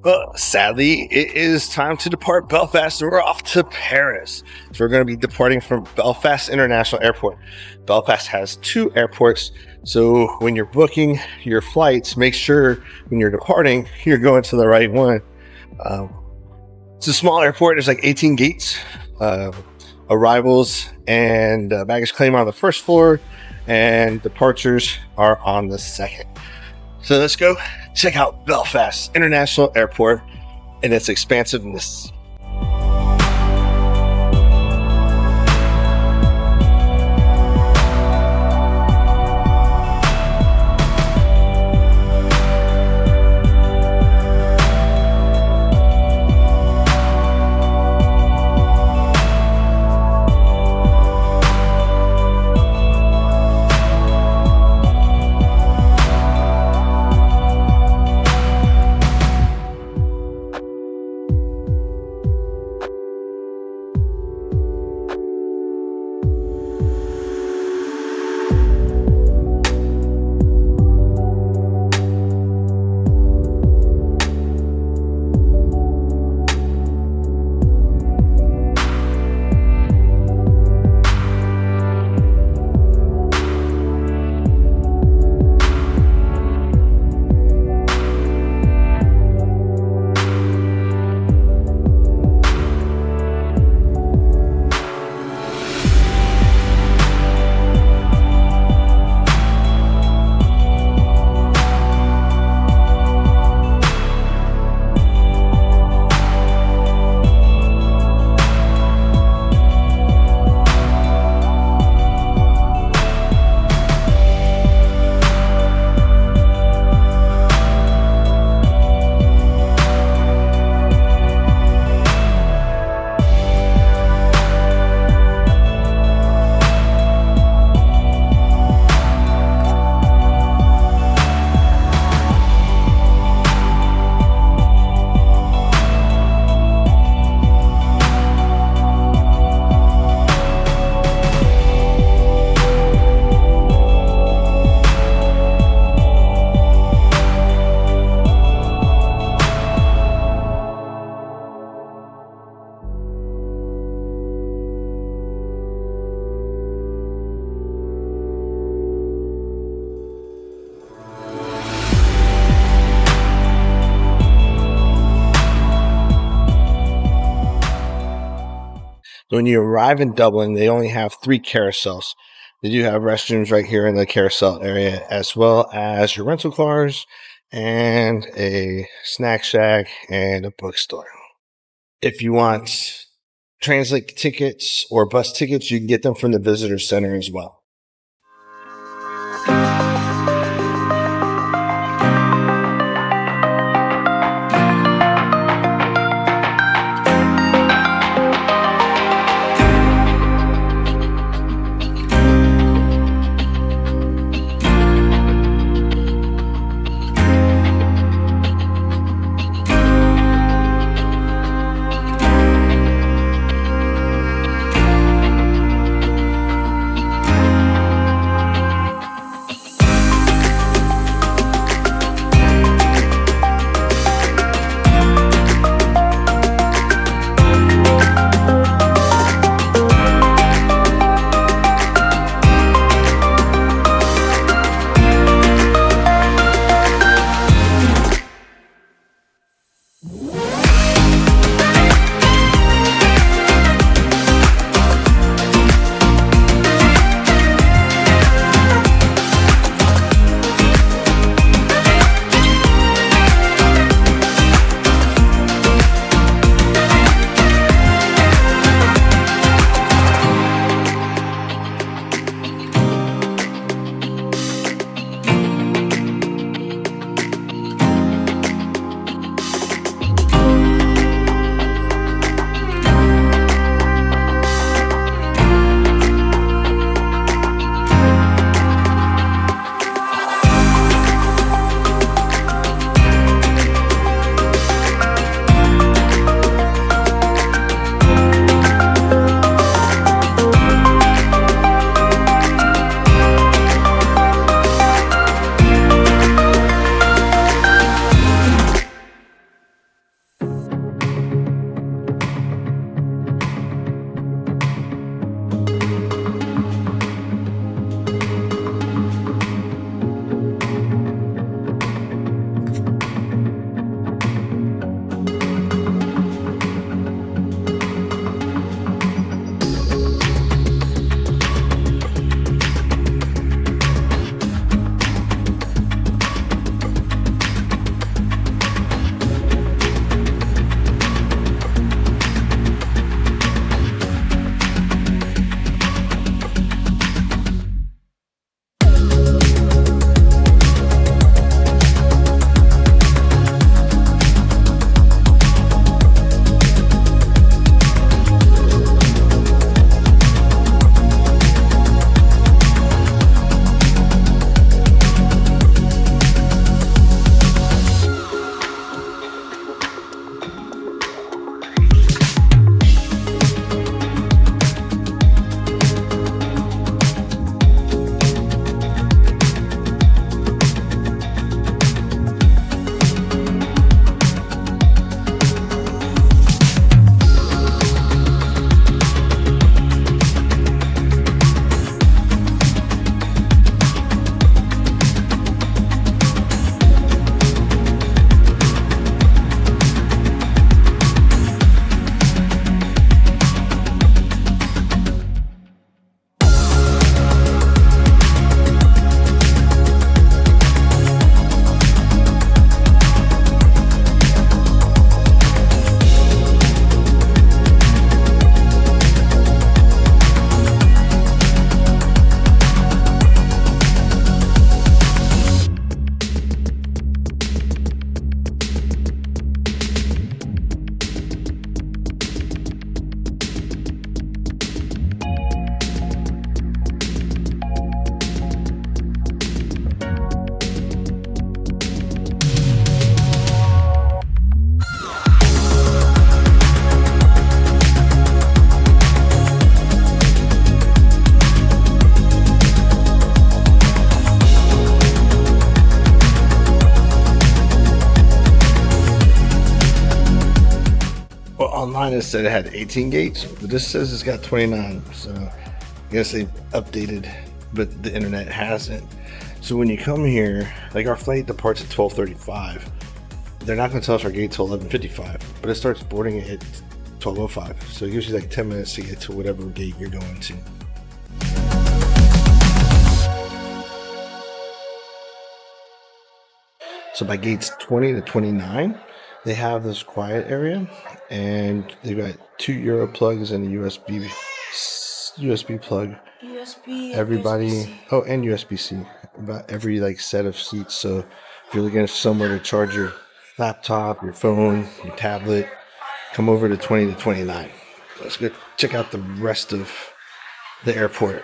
Well, sadly, it is time to depart Belfast, and we're off to Paris. So we're going to be departing from Belfast International Airport. Belfast has two airports, so when you're booking your flights, make sure when you're departing, you're going to the right one. It's a small airport. There's like 18 gates, arrivals and baggage claim on the first floor, and departures are on the second. So let's go check out Belfast International Airport and its expansiveness. When you arrive in Dublin, they only have 3 carousels. They do have restrooms right here in the carousel area, as well as your rental cars and a snack shack and a bookstore. If you want transit tickets or bus tickets, you can get them from the visitor center as well. Online it said it had 18 gates, but this says it's got 29. So I guess they've updated, but the internet hasn't. So when you come here, like our flight departs at 12:35. They're not going to tell us our gate till 11:55, but it starts boarding at 12:05. So it gives you like 10 minutes to get to whatever gate you're going to. So by gates 20 to 29, they have this quiet area, and they've got 2 Euro plugs and a USB plug. Everybody, USB-C. Oh, and USB-C. About every like set of seats. So if you're looking for somewhere to charge your laptop, your phone, your tablet, come over to 20 to 29. Let's go check out the rest of the airport.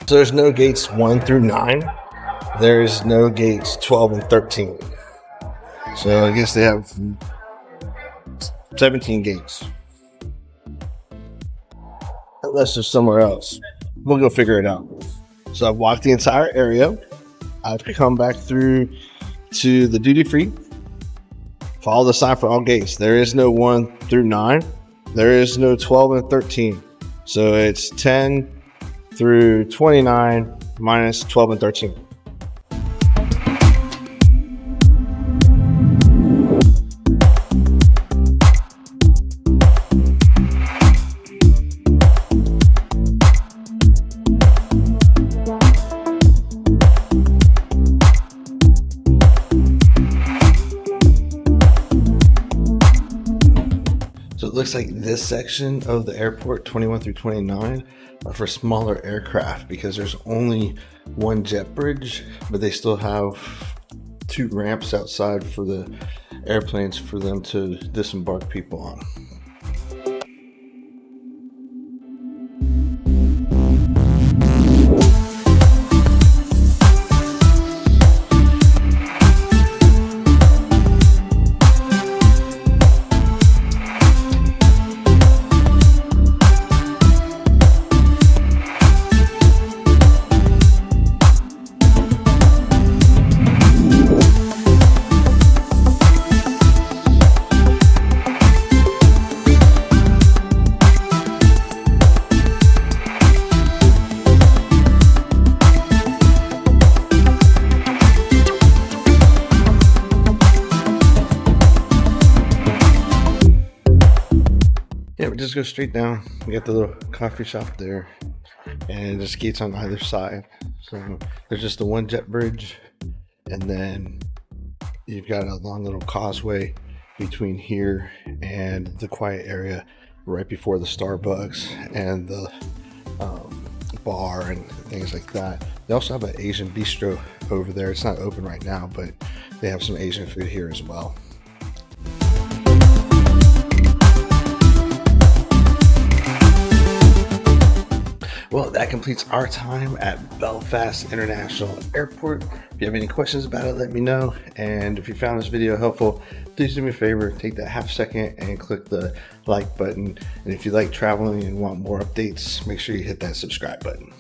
So there's no gates 1 through 9. There's no gates 12 and 13. So I guess they have 17 gates. Unless there's somewhere else. We'll go figure it out. So I've walked the entire area. I've come back through to the duty free. Follow the sign for all gates. There is no 1 through 9. There is no 12 and 13. So it's 10 through 29 minus 12 and 13. So it looks like this section of the airport, 21 through 29, are for smaller aircraft because there's only 1 jet bridge, but they still have 2 ramps outside for the airplanes for them to disembark people on. Yeah, we just go straight down. We got the little coffee shop there, and there's gates on either side. So there's just the 1 jet bridge, and then you've got a long little causeway between here and the quiet area right before the Starbucks and the bar and things like that. They also have an Asian bistro over there. It's not open right now, but they have some Asian food here as well. Well, that completes our time at Belfast International Airport. If you have any questions about it, let me know. And if you found this video helpful, please do me a favor, take that half second and click the like button. And if you like traveling and want more updates, make sure you hit that subscribe button.